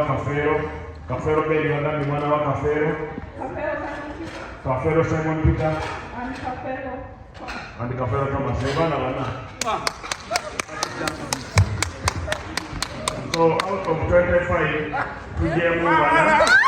Kafero Beli Wadani mwana wa Kafero Simon Peter and Kafero Thomas Evana wana. So out of 25 tujie mwana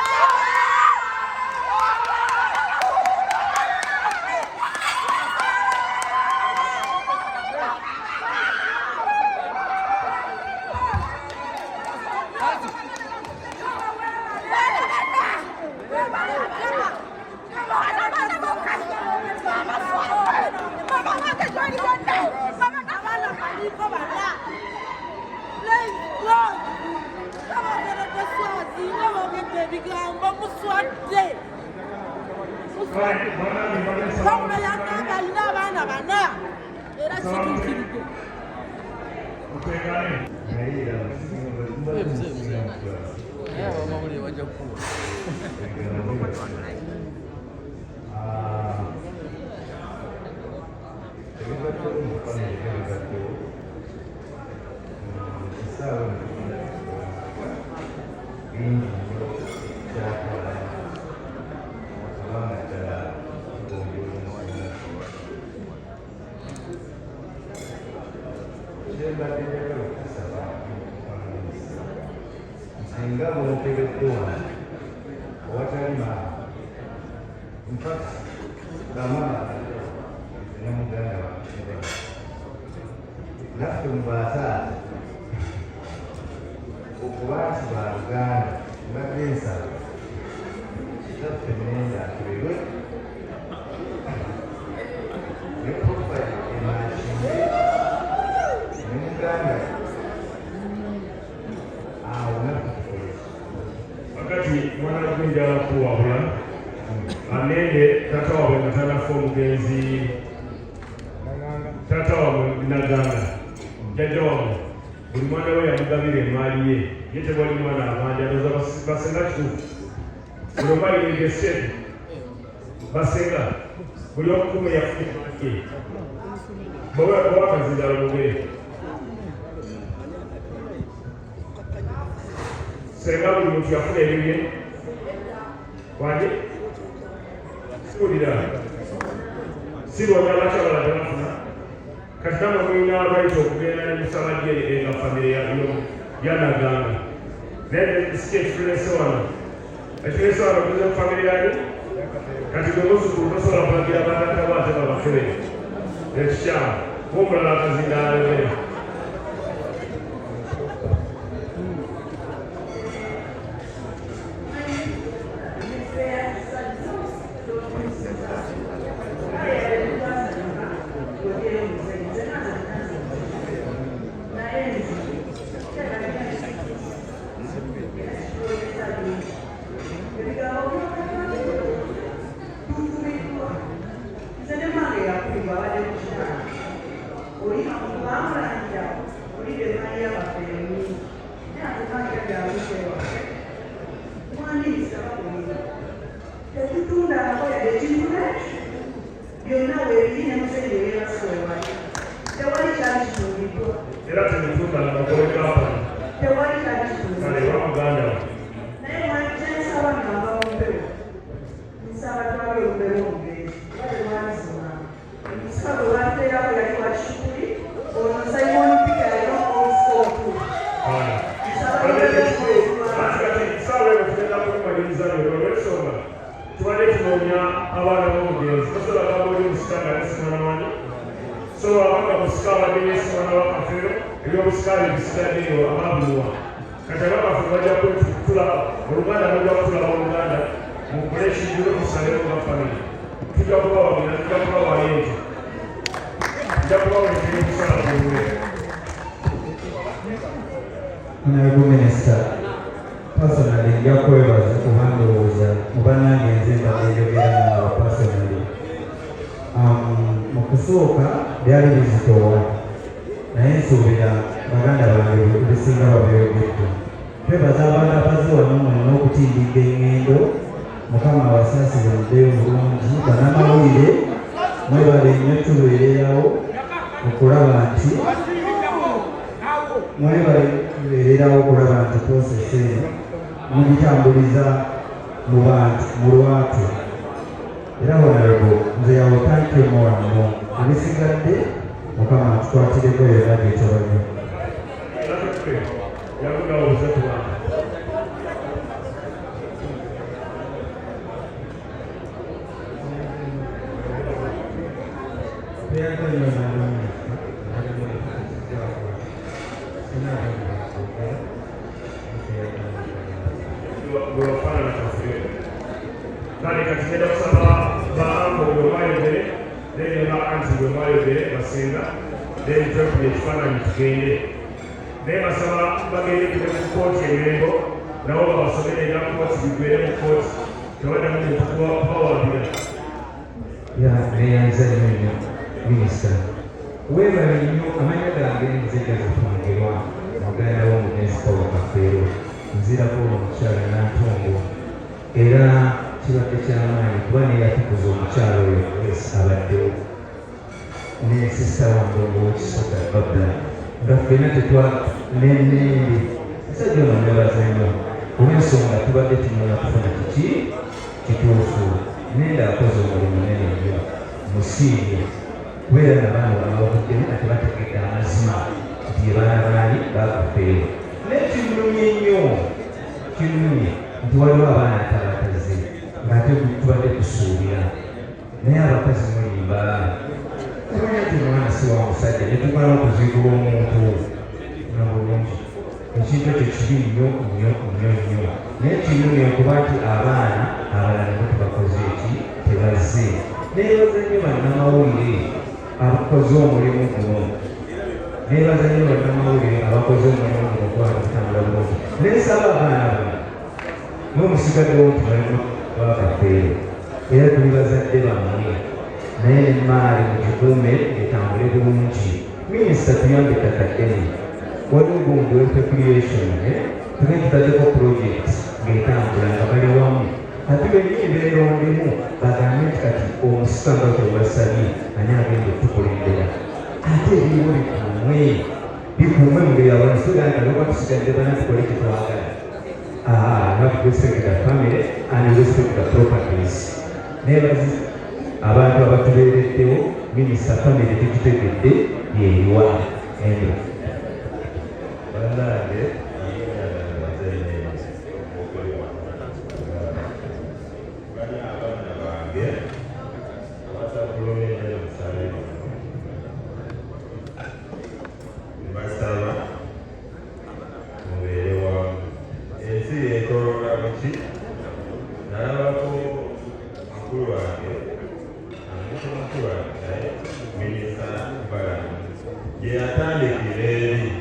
Honorable Minister, personally, yakwebaza kubandowooza muba nange nze mbadeyogera naawe personally. Mu kusooka byali bizitoowa naye nsuubira baganda bange bisinga babyogedde. Twebaza abantu abazze wano muno n'okutindika engendo. Mukama abasaasire muddeyo bulungi. Bannamawulire mwebale nnyo tubeererawo okulaba nti mwebale tubeererawo okulaba nti prosesi eno mugitambuliza mu bantu mu lwatu era honorable nze yawo tankemowamu ebisigadde mukama tukwatireko yonna gyetobanyo Kale katigenda kusaba baambo bwe bayogere naye ba anti bwe bayogere basinga then twekubye ekifaananyi tugende naye basaba bagende kule ku kooti emengo nabo babasomere ebya kooti bigwere mu kooti tewadamu muntu kubawabira neyanza nnyo minisita weebale nnyo amanya gange nzija zifungirwa muganda w'omugenzi Paul Kafeero nzirako omukyala Nantongo era kibadde kyamaanyi kuba naye yatukuza omukyalo oyo abaddewo ne sisita wange ow'ekisoga Babula nga ffenna tetwanenendi musajja ono nebaza nnyo olw'ensonga tubadde tunoonya kufuna kiki kituufu nenda akoze omulimu munene nnyo musiimye kubeera nabaana babavuddemu ate bategedde amazima nti ye baana baani bakafeero naye kinnumye nnyo kinnumye nti waliwo abaana atabataze ng'ate tubadde tusuubira naye abakazi mulimba kumanya nti omwana si wa musajja ne tumala okuziigula omuntu nga bulungi ekintu ekyo kibi nnyo nnyo nnyo nnyo naye kinnumye okuba nti abaana abalala nabo tebakoze eki tebazze neebaza nnyo bannamawulire abakoze omulimu guno neebaza nnyo bannamawulire abakoze omulimu guno okwala okutambula bulungi neesaba abaana bano n'omusigaddewo nti balimu bakafeero era tuli bazadde bammwe naye emaali mugikuume etambule bulungi minisita tuyambe ettaka ddene waliwo gundi wepeculation tube tutaddeko project ng'etambula nga bali wamu ate bennyini beerondemu bagambe nti kati omusika nga twebasabye ani agenda okutukulembera ate ebiriwo bikuumwe mu ngeri abantu tugamba noba tusigadde bana tukole kyetwagala not respect the family and respect the properties nebazi abantu abatubeereddewo minisita family tegitegedde yeeriwa eno bannange bali abaana bange abatabulomenya omusale mbasaba mubeere wamu ensi yetoloola muki nalabako mukulu wange mukulu wange naye minisita Balamu gye yatandikira eri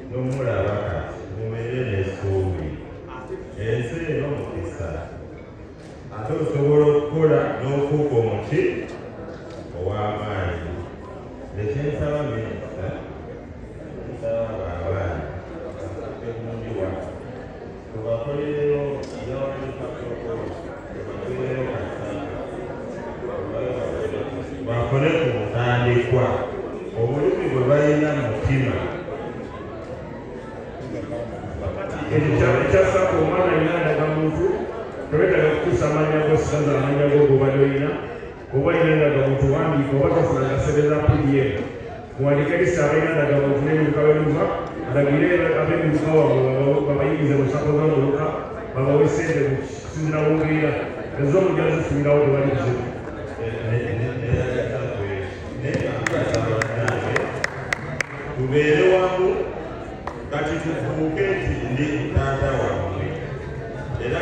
n'omulaba kati mubeere n'essuubi ensi eno mukisa ate osobola okukola n'ofuuka omuki ow'amaanyi ekyensaba minisita nsaba baabaana emundiwa tubakolereyo yawanika protokolo tubakolereyo kasanga bakole ku butandikwa obulumi bwe balina mu mutima ekyasaka omwana alina ndaga muntu tobetaga kutuusa amanya gosigaza amanya go gobali olina oba alina ndaga muntu wandiika oba tofuna gasereza pdf muwandike lisa abalina ndaga muntu n'ebiruka beruka alagire ab'ebiruka wabwe babayingize mu sako z'omuluka babawe sente kusinzira wongera ezo omujja zifumirawo tebali kuzibu tubeere wamu kati tufuuke nti ndi taata wammwe era